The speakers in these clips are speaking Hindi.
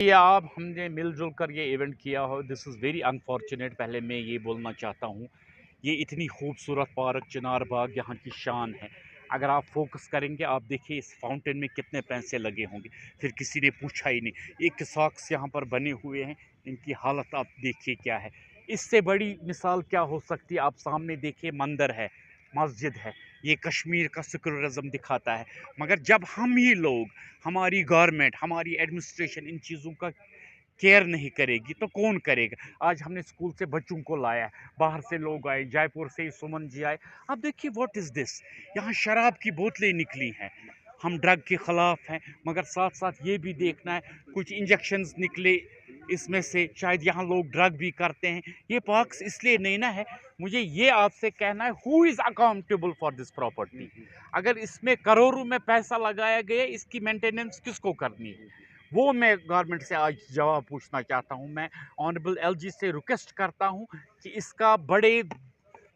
ये आप हमने मिलजुल कर ये इवेंट किया हो, दिस इज़ वेरी अनफॉर्चुनेट। पहले मैं ये बोलना चाहता हूँ, ये इतनी खूबसूरत पार्क चिनार बाग यहाँ की शान है। अगर आप फोकस करेंगे, आप देखिए इस फाउंटेन में कितने पैसे लगे होंगे, फिर किसी ने पूछा ही नहीं। एक सॉक्स यहाँ पर बने हुए हैं, इनकी हालत आप देखिए क्या है। इससे बड़ी मिसाल क्या हो सकती है? आप सामने देखिए, मंदिर है, मस्जिद है, ये कश्मीर का सेकुलरिज्म दिखाता है। मगर जब हम ही लोग, हमारी गवर्नमेंट, हमारी एडमिनिस्ट्रेशन इन चीज़ों का केयर नहीं करेगी तो कौन करेगा? आज हमने स्कूल से बच्चों को लाया है, बाहर से लोग आए, जयपुर से ही सुमन जी आए। आप देखिए व्हाट इज़ दिस, यहाँ शराब की बोतलें निकली हैं। हम ड्रग के ख़िलाफ़ हैं, मगर साथ साथ ये भी देखना है, कुछ इंजेक्शंस निकले इसमें से, शायद यहाँ लोग ड्रग भी करते हैं। ये पार्क्स इसलिए नहीं ना है। मुझे ये आपसे कहना है, who is accountable for this property? अगर इसमें करोड़ों में पैसा लगाया गया, इसकी मेंटेनेंस किसको करनी है? वो मैं गवर्नमेंट से आज जवाब पूछना चाहता हूँ। मैं ऑनरेबल एलजी से रिक्वेस्ट करता हूँ कि इसका बड़े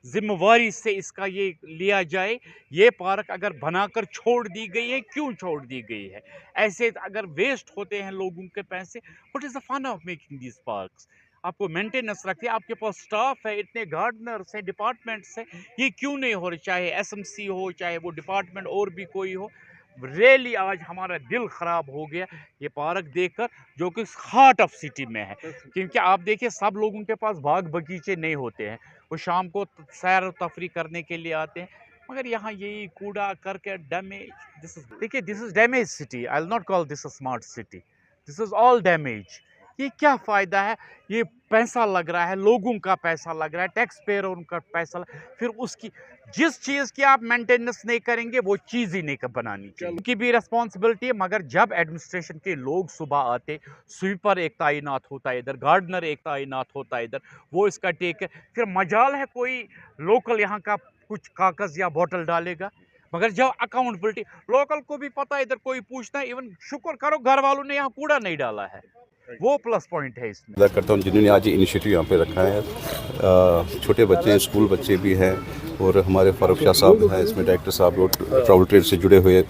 जिम्मेवारी से इसका ये लिया जाए। ये पार्क अगर बनाकर छोड़ दी गई है, क्यों छोड़ दी गई है? ऐसे अगर वेस्ट होते हैं लोगों के पैसे, what is the fun of making these parks? आपको मेंटेनेंस रखिए, आपके पास स्टाफ है, इतने गार्डनर्स हैं, डिपार्टमेंट्स हैं, ये क्यों नहीं हो रहे? चाहे एसएमसी हो, चाहे वो डिपार्टमेंट और भी कोई हो। रियली आज हमारा दिल ख़राब हो गया ये पार्क देखकर, जो कि हार्ट ऑफ सिटी में है। क्योंकि आप देखिए, सब लोगों के पास बाग बगीचे नहीं होते हैं, वो शाम को सैर तफरी करने के लिए आते हैं। मगर यहाँ यही कूड़ा करके डैमेज, दिस इज, देखिए this is damage city. I will not call this a smart city, this is all damage. ये क्या फ़ायदा है? ये पैसा लग रहा है, लोगों का पैसा लग रहा है, टैक्स पेयर उनका पैसा फिर उसकी जिस चीज़ की आप मेंटेनेंस नहीं करेंगे, वो चीज़ ही नहीं बनानी चाहिए। उनकी भी रिस्पॉन्सिबिलिटी है। मगर जब एडमिनिस्ट्रेशन के लोग सुबह आते, स्वीपर एक तैनात होता है इधर, गार्डनर एक तैनात होता है इधर, वो इसका टेक है, फिर मजाल है कोई लोकल यहाँ का कुछ कागज़ या बोतल डालेगा। मगर जब अकाउंटेबिलिटी, लोकल को भी पता है इधर कोई पूछना है, इवन शुक्र करो घर वालों ने यहाँ कूड़ा नहीं डाला है, वो प्लस पॉइंट है इसमें। अदा करता हूँ जिन्होंने आज ये इनिशिएटिव यहाँ पे रखा है। छोटे बच्चे हैं, स्कूल बच्चे भी हैं, और हमारे फारूक शाह साहब हैं, इसमें डायरेक्टर साहब, और ट्रैवल ट्रेड से जुड़े हुए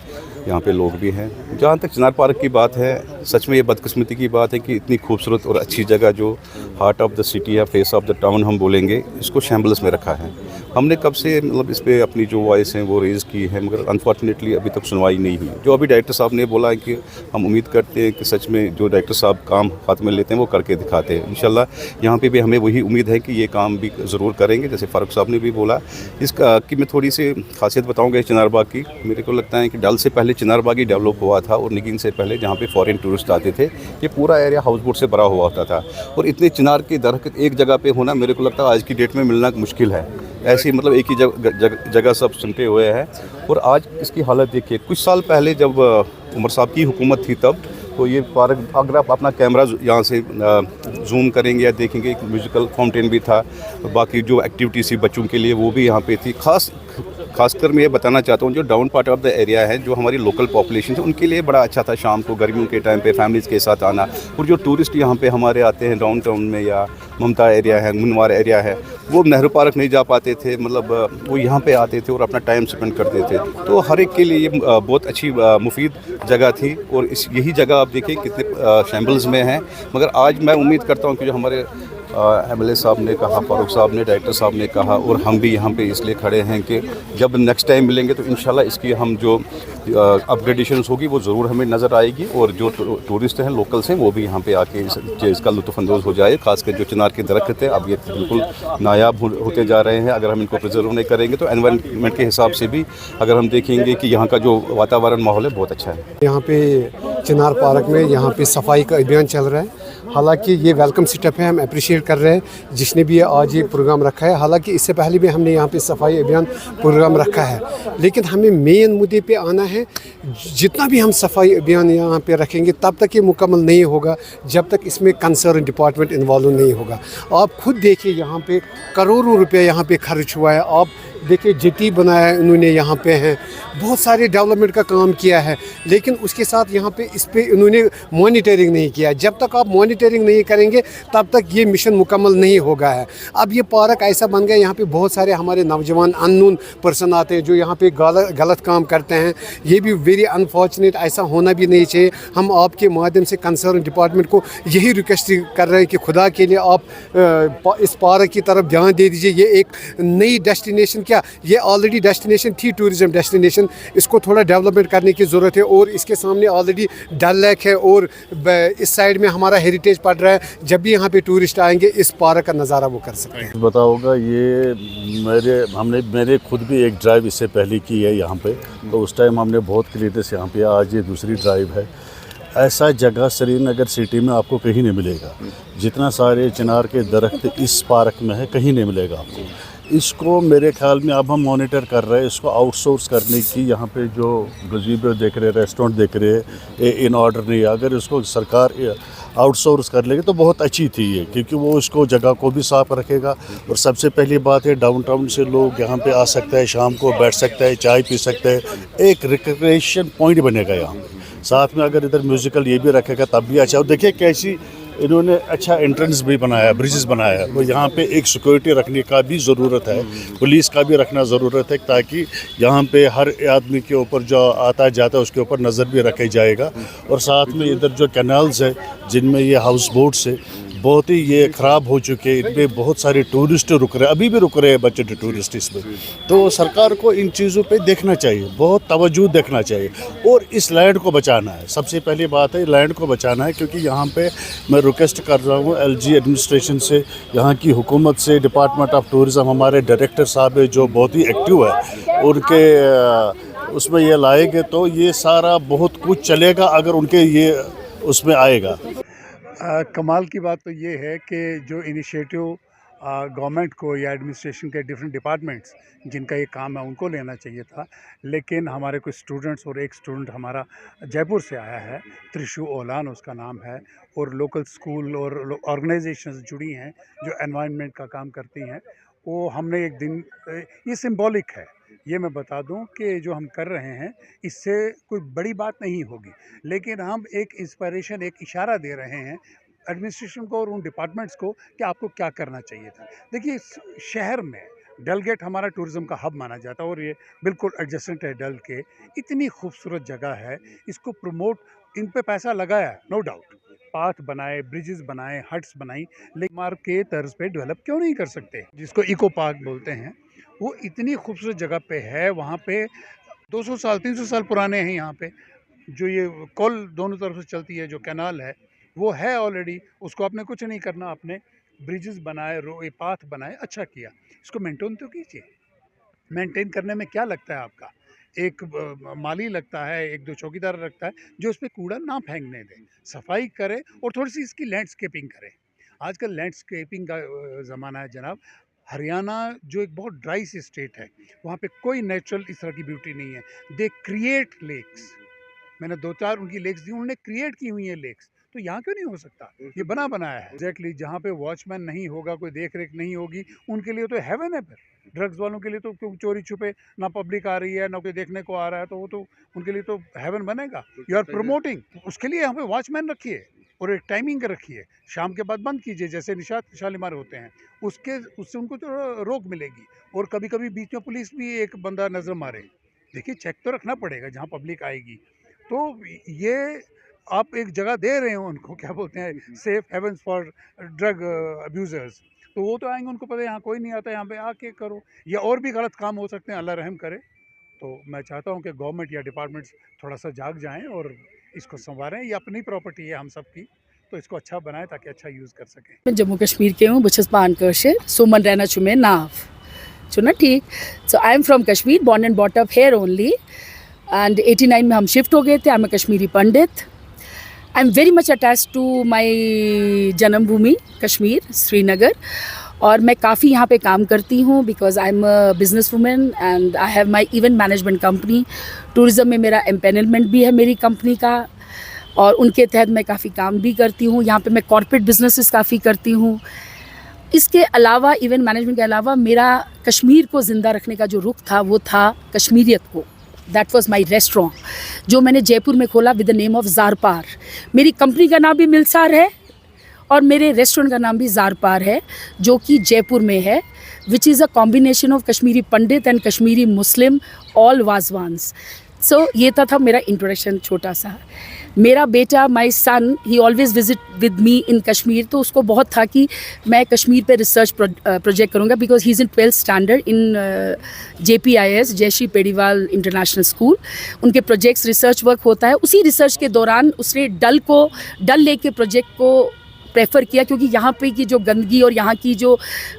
यहाँ पे लोग भी हैं। जहाँ तक चिनार पार्क की बात है, सच में ये बदकिस्मती की बात है कि इतनी खूबसूरत और अच्छी जगह जो हार्ट ऑफ द सिटी या फेस ऑफ द टाउन हम बोलेंगे, इसको शैम्बल्स में रखा है। हमने कब से मतलब इस पर अपनी जो वॉइस हैं वो रेज़ की है, मगर अनफॉर्चुनेटली अभी तक सुनवाई नहीं हुई। जो अभी डायरेक्टर साहब ने बोला है कि हम उम्मीद करते हैं कि सच में जो डायरेक्टर साहब काम हाथ में लेते हैं वो करके दिखाते हैं। इंशाल्लाह यहाँ पे भी हमें वही उम्मीद है कि ये काम भी ज़रूर करेंगे, जैसे फारूक साहब ने भी बोला। इसका कि मैं थोड़ी सी खासियत बताऊँगा इस चिनार बाग की। मेरे को लगता है कि डल से पहले चिनार बाग ही डेवलप हुआ था, और निगिन से पहले जहाँ पे फॉरेन टूरिस्ट आते थे, ये पूरा एरिया हाउस बोट से भरा हुआ होता था। और इतने चिनार के दरख्त एक जगह पे होना, मेरे को लगता है आज की डेट में मिलना मुश्किल है। ऐसे मतलब एक ही जगह सब सिमटे हुए हैं। और आज इसकी हालत देखिए, कुछ साल पहले जब उमर साहब की हुकूमत थी तब, तो ये पार्क अगर आप अपना कैमरा यहाँ से जूम करेंगे या देखेंगे, एक म्यूजिकल फाउंटेन भी था, बाकी जो एक्टिविटीज़ थी बच्चों के लिए वो भी यहाँ पे थी। खासकर मैं ये बताना चाहता हूँ, जो down part of the area है, जो हमारी लोकल पॉपुलेशन है, उनके लिए बड़ा अच्छा था शाम को गर्मियों के टाइम पे फैमिलीज़ के साथ आना। और जो टूरिस्ट यहाँ पे हमारे आते हैं डाउन टाउन में, या ममता एरिया है, मुनवार एरिया है, वो नेहरू पार्क नहीं जा पाते थे, मतलब वो यहाँ पे आते थे और अपना टाइम स्पेंड करते थे। तो हर एक के लिए ये बहुत अच्छी मुफीद जगह थी। और यही जगह आप देखिए कितने शैम्बल्स में है। मगर आज मैं उम्मीद करता हूँ कि जो हमारे एमएलए साहब ने कहा, फारूक साहब ने, डायरेक्टर साहब ने कहा, और हम भी यहाँ पे इसलिए खड़े हैं कि जब नेक्स्ट टाइम मिलेंगे तो इंशाल्लाह इसकी हम जो अपग्रेडेशंस होगी वो ज़रूर हमें नज़र आएगी। और जो टूरिस्ट हैं, लोकल्स हैं, वो भी यहाँ पे आके इसका लुत्फ़अंदोज़ हो जाए। खासकर जो चिनार के दरख्त है, अब ये बिल्कुल नायाब होते जा रहे हैं। अगर हम इनको प्रिजर्व नहीं करेंगे तो एनवायरनमेंट के हिसाब से भी अगर हम देखेंगे कि यहाँ का जो वातावरण माहौल है बहुत अच्छा है। यहाँ पे चिनार पार्क में यहाँ पे सफाई का अभियान चल रहा है। हालांकि ये वेलकम स्टेप है, हम अप्रिशिएट कर रहे हैं जिसने भी आज ये प्रोग्राम रखा है। हालांकि इससे पहले भी हमने यहाँ पे सफाई अभियान प्रोग्राम रखा है, लेकिन हमें मेन मुद्दे पे आना है। जितना भी हम सफाई अभियान यहाँ पे रखेंगे तब तक ये मुकम्मल नहीं होगा जब तक इसमें कंसर्न डिपार्टमेंट इन्वॉल्व नहीं होगा। आप खुद देखिए, यहाँ पे करोड़ों रुपये यहाँ पे खर्च हुआ है। आप देखिए जेटी बनाया है इन्होंने यहाँ पे हैं, बहुत सारे डेवलपमेंट का काम किया है, लेकिन उसके साथ यहाँ पे इस पे इन्होंने मॉनिटरिंग नहीं किया। जब तक आप मॉनिटरिंग नहीं करेंगे तब तक ये मिशन मुकम्मल नहीं होगा है। अब ये पार्क ऐसा बन गया, यहाँ पे बहुत सारे हमारे नौजवान अननोन पर्सन आते हैं जो यहाँ पे गलत काम करते हैं। ये भी वेरी अनफॉर्चुनेट, ऐसा होना भी नहीं चाहिए। हम आपके माध्यम से कंसर्न डिपार्टमेंट को यही रिक्वेस्ट कर रहे हैं कि खुदा के लिए आप इस पार्क की तरफ ध्यान दे दीजिए। ये एक नई डेस्टिनेशन, क्या ये ऑलरेडी डेस्टिनेशन थी, टूरिज़म डेस्टिनेशन, इसको थोड़ा डेवलपमेंट करने की ज़रूरत है। और इसके सामने ऑलरेडी डल लेक है और इस साइड में हमारा हेरिटेज पड़ रहा है। जब भी यहाँ पे टूरिस्ट आएंगे इस पार्क का नज़ारा वो कर सकते हैं। बताऊँगा, ये मैंने खुद भी एक ड्राइव इससे पहले की है यहाँ पे, तो उस टाइम हमने बहुत क्लियरनेस यहाँ पे, आज ये दूसरी ड्राइव है। ऐसा जगह श्रीनगर सिटी में आपको कहीं नहीं मिलेगा। जितना सारे चिनार के दरख्त इस पार्क में है, कहीं नहीं मिलेगा आपको। इसको मेरे ख्याल में अब हम मॉनिटर कर रहे हैं, इसको आउटसोर्स करने की। यहाँ पे जो गज़ीबो देख रहे हैं, रेस्टोरेंट देख रहे हैं, इन ऑर्डर नहीं है। अगर इसको सरकार आउटसोर्स कर लेगी तो बहुत अच्छी थी ये, क्योंकि वो इसको जगह को भी साफ रखेगा। और सबसे पहली बात है, डाउनटाउन से लोग यहाँ पे आ सकते हैं, शाम को बैठ सकते हैं, चाय पी सकते हैं, एक रिक्रिएशन पॉइंट बनेगा यहाँ पे। साथ में अगर इधर म्यूज़िकल ये भी रखेगा तब भी अच्छा। और देखिए कैसी इन्होंने अच्छा एंट्रेंस भी बनाया, ब्रिजेस बनाया है। वो यहाँ पे एक सिक्योरिटी रखने का भी ज़रूरत है, पुलिस का भी रखना ज़रूरत है, ताकि यहाँ पे हर आदमी के ऊपर जो आता जाता है उसके ऊपर नज़र भी रखा जाएगा। और साथ में इधर जो कैनाल्स है जिनमें ये हाउस बोट्स है, बहुत ही ये ख़राब हो चुके हैं, इनमें बहुत सारे टूरिस्ट रुक रहे हैं, अभी भी रुक रहे हैं बच्चे टूरिस्ट इसमें। तो सरकार को इन चीज़ों पे देखना चाहिए, बहुत तवज्जो देखना चाहिए और इस लैंड को बचाना है। सबसे पहली बात है लैंड को बचाना है, क्योंकि यहाँ पे मैं रिक्वेस्ट कर रहा हूँ LG एडमिनिस्ट्रेशन से, यहाँ की हुकूमत से, डिपार्टमेंट ऑफ टूरिज़म, हमारे डायरेक्टर साहब है जो बहुत ही एक्टिव है, उनके उसमें ये लाएंगे तो ये सारा बहुत कुछ चलेगा अगर उनके ये उसमें आएगा। कमाल की बात तो ये है कि जो इनिशिएटिव गवर्नमेंट को या एडमिनिस्ट्रेशन के डिफरेंट डिपार्टमेंट्स जिनका ये काम है उनको लेना चाहिए था, लेकिन हमारे कुछ स्टूडेंट्स और एक स्टूडेंट हमारा जयपुर से आया है, त्रिशु ओलान उसका नाम है, और लोकल स्कूल और ऑर्गेनाइजेशंस जुड़ी हैं जो एनवायरनमेंट का काम करती हैं। वो हमने एक दिन, ये सिंबॉलिक है, ये मैं बता दूं कि जो हम कर रहे हैं इससे कोई बड़ी बात नहीं होगी, लेकिन हम एक इंस्पिरेशन, एक इशारा दे रहे हैं एडमिनिस्ट्रेशन को और उन डिपार्टमेंट्स को कि आपको क्या करना चाहिए था। देखिए, शहर में डल गेट हमारा टूरिज़्म का हब माना जाता है और ये बिल्कुल एडजेसेंट है डल के, इतनी खूबसूरत जगह है, इसको प्रमोट, इन पे पैसा लगाया है नो डाउट, पाथ बनाए, ब्रिजेस बनाए, हट्स बनाई, लेकिन मार्ग के तर्ज पे डेवलप क्यों नहीं कर सकते, जिसको इको पार्क बोलते हैं। वो इतनी खूबसूरत जगह पे है, वहाँ पे 200 साल 300 साल पुराने हैं यहाँ पे, जो ये कॉल दोनों तरफ से चलती है, जो कैनाल है वो है ऑलरेडी, उसको आपने कुछ नहीं करना, आपने ब्रिजेस बनाए, पाथ बनाए, अच्छा किया, इसको मेंटेन तो कीजिए। मेंटेन करने में क्या लगता है आपका, एक माली लगता है, एक दो चौकीदार लगता है जो उस पर कूड़ा ना फेंकने दें, सफाई करे और थोड़ी सी इसकी लैंडस्केपिंग करें। आजकल लैंडस्केपिंग का ज़माना है जनाब। हरियाणा जो एक बहुत ड्राई सी स्टेट है, वहाँ पे कोई नेचुरल इस तरह की ब्यूटी नहीं है। दे क्रिएट लेक्स, मैंने 2-4 उनकी लेक्स दी, उन्होंने क्रिएट की हुई है लेक्स, तो यहाँ क्यों नहीं हो सकता? ये बना बनाया है एग्जैक्टली। जहाँ पे वॉचमैन नहीं होगा, कोई देख रेख नहीं होगी, उनके लिए तो हेवन है। फिर ड्रग्स वालों के लिए तो क्यों चोरी छुपे, ना पब्लिक आ रही है ना कोई देखने को आ रहा है, तो वो तो उनके लिए तो हेवन बनेगा। यू आर प्रमोटिंग, उसके लिए यहाँ पे वॉचमैन रखिए और एक टाइमिंग रखिए, शाम के बाद बंद कीजिए, जैसे निशात शालीमार होते हैं, उससे उनको तो रोक मिलेगी। और कभी कभी बीच में पुलिस भी एक बंदा नज़र मारे, देखिए चेक तो रखना पड़ेगा जहाँ पब्लिक आएगी। तो ये आप एक जगह दे रहे हो उनको, क्या बोलते हैं, safe havens for drug abusers, तो वो तो आएंगे, उनको पता है यहाँ कोई नहीं आता, यहाँ पे आके करो, या और भी गलत काम हो सकते हैं, अल्लाह रहम करे। तो मैं चाहता हूँ कि गवर्नमेंट या डिपार्टमेंट्स थोड़ा सा जाग जाएँ और इसको संवारें। ये अपनी प्रॉपर्टी है हम सब की, तो इसको अच्छा बनाएं ताकि अच्छा यूज़ कर सकें। मैं जम्मू कश्मीर के हूँ, बचस पान कर्शे सुमन रहना चुमे नाव चुना ठीक। So I am from Kashmir, born and bought up here only, and 89 में हम शिफ्ट हो गए थे। I am Kashmiri Pandit. I am very much attach to my जन्मभूमि कश्मीर, श्रीनगर, और मैं काफ़ी यहाँ पे काम करती हूँ because I am a business women and I have my event management company. Tourism में मेरा एम्पेनलमेंट भी है मेरी कंपनी का, और उनके तहत मैं काफ़ी काम भी करती हूँ। यहाँ पे मैं कॉर्पोरेट बिजनेसेस काफ़ी करती हूँ। इसके अलावा इवेंट मैनेजमेंट के अलावा मेरा कश्मीर को ज़िंदा रखने का जो रुख था वो था कश्मीरियत को। दैट वॉज माई रेस्टोरेंट जो मैंने जयपुर में खोला विद द नेम ऑफ ज़ारपार। मेरी कंपनी का नाम भी मिलसार है और मेरे रेस्टोरेंट का नाम भी ज़ारपार है, जो कि जयपुर में है, which is a combination of Kashmiri Pandit and Kashmiri Muslim all wazwans. So ये था मेरा इंट्रोडक्शन छोटा सा। मेरा बेटा my son he always visit with me in Kashmir, तो उसको बहुत था कि मैं कश्मीर पे रिसर्च प्रोजेक्ट करूँगा, because he is in 12th standard in JPIS Jayshree Pediwal international school. उनके प्रोजेक्ट्स रिसर्च वर्क होता है। उसी रिसर्च के दौरान उसने डल लेक के प्रोजेक्ट को प्रेफर किया, क्योंकि यहाँ पे की जो गंदगी और यहाँ की जो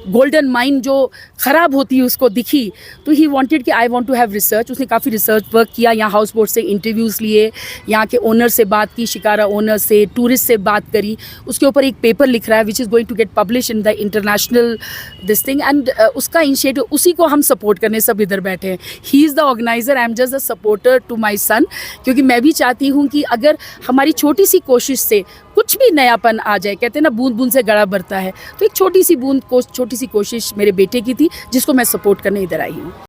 गोल्डन माइन जो ख़राब होती है उसको दिखी, तो ही वांटेड कि I want to have research. उसने काफ़ी रिसर्च वर्क किया, यहाँ हाउस बोट से इंटरव्यूज़ लिए, यहाँ के ओनर से बात की, शिकारा ओनर से, टूरिस्ट से बात करी। उसके ऊपर एक पेपर लिख रहा है which is going to get publish in the international this thing, and उसका इनिशिएटिव, उसी को हम सपोर्ट करने सब इधर बैठे हैं। He is the organiser, I am just the supporter to my son, क्योंकि मैं भी चाहती हूँ कि अगर हमारी छोटी सी कोशिश से कुछ भी नयापन आ जाए, कहते हैं ना बूंद बूंद से गड़ा भरता है, तो एक छोटी सी कोशिश मेरे बेटे की थी, जिसको मैं सपोर्ट करने इधर आई हूँ।